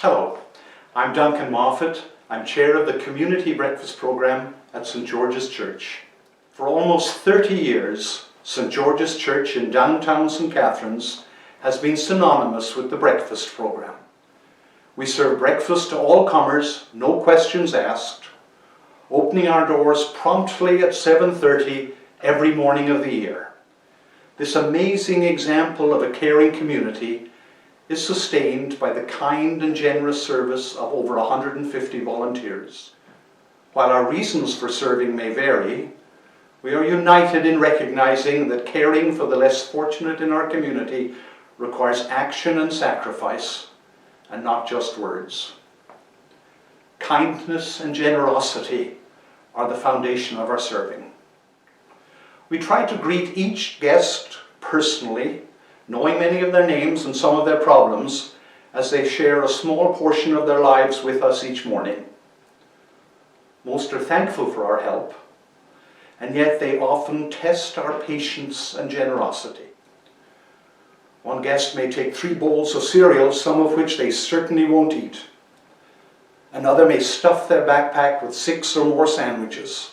Hello, I'm Duncan Moffat. I'm chair of the Community Breakfast Programme at St. George's Church. For almost 30 years, St. George's Church in downtown St. Catharines has been synonymous with the breakfast programme. We serve breakfast to all comers, no questions asked, opening our doors promptly at 7:30 every morning of the year. This amazing example of a caring community is sustained by the kind and generous service of over 150 volunteers. While our reasons for serving may vary, we are united in recognizing that caring for the less fortunate in our community requires action and sacrifice, and not just words. Kindness and generosity are the foundation of our serving. We try to greet each guest personally, knowing many of their names and some of their problems, as they share a small portion of their lives with us each morning. Most are thankful for our help, and yet they often test our patience and generosity. One guest may take 3 bowls of cereal, some of which they certainly won't eat. Another may stuff their backpack with 6 or more sandwiches.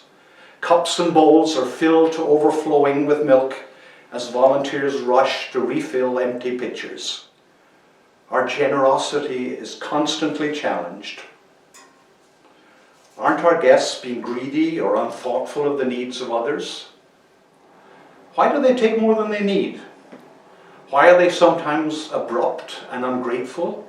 Cups and bowls are filled to overflowing with milk as volunteers rush to refill empty pitchers. Our generosity is constantly challenged. Aren't our guests being greedy or unthoughtful of the needs of others? Why do they take more than they need? Why are they sometimes abrupt and ungrateful?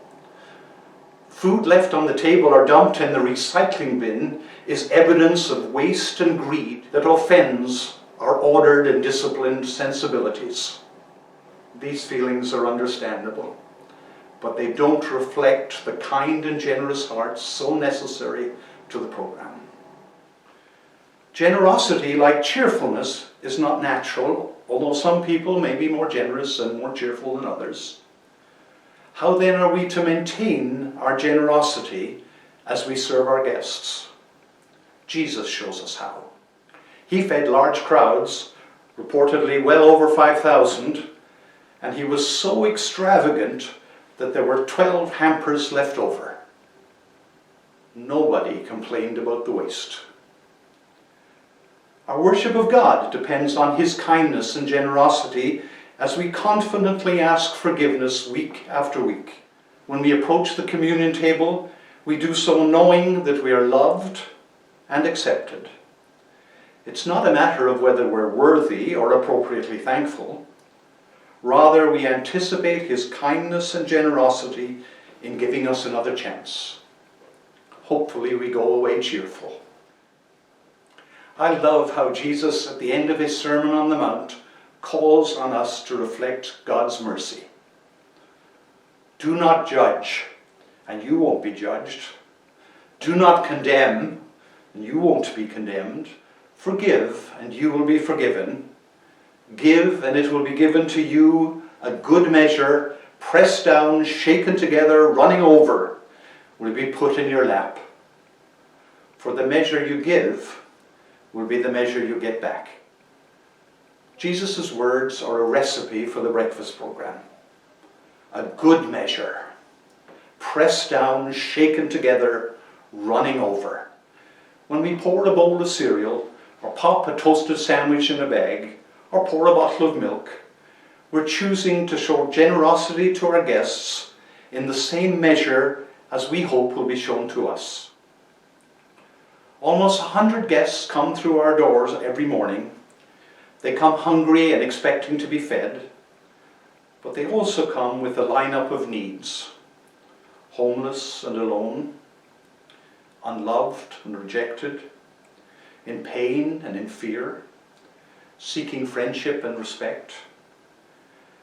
Food left on the table or dumped in the recycling bin is evidence of waste and greed that offends our ordered and disciplined sensibilities. These feelings are understandable, but they don't reflect the kind and generous hearts so necessary to the program. Generosity, like cheerfulness, is not natural, although some people may be more generous and more cheerful than others. How then are we to maintain our generosity as we serve our guests? Jesus shows us how. He fed large crowds, reportedly well over 5,000, and he was so extravagant that there were 12 hampers left over. Nobody complained about the waste. Our worship of God depends on His kindness and generosity as we confidently ask forgiveness week after week. When we approach the communion table, we do so knowing that we are loved and accepted. It's not a matter of whether we're worthy or appropriately thankful. Rather, we anticipate His kindness and generosity in giving us another chance. Hopefully, we go away cheerful. I love how Jesus, at the end of His Sermon on the Mount, calls on us to reflect God's mercy. Do not judge, and you won't be judged. Do not condemn, and you won't be condemned. Forgive, and you will be forgiven. Give, and it will be given to you a good measure, pressed down, shaken together, running over, will be put in your lap. For the measure you give will be the measure you get back. Jesus' words are a recipe for the breakfast program. A good measure, pressed down, shaken together, running over. When we pour a bowl of cereal, or pop a toasted sandwich in a bag, or pour a bottle of milk, we're choosing to show generosity to our guests in the same measure as we hope will be shown to us. Almost 100 guests come through our doors every morning. They come hungry and expecting to be fed, but they also come with a lineup of needs: homeless and alone, unloved and rejected, in pain and in fear, seeking friendship and respect.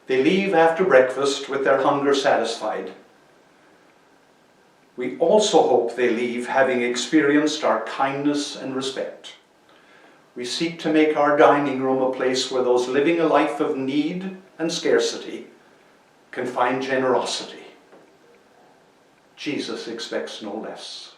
They leave after breakfast with their hunger satisfied. We also hope they leave having experienced our kindness and respect. We seek to make our dining room a place where those living a life of need and scarcity can find generosity. Jesus expects no less.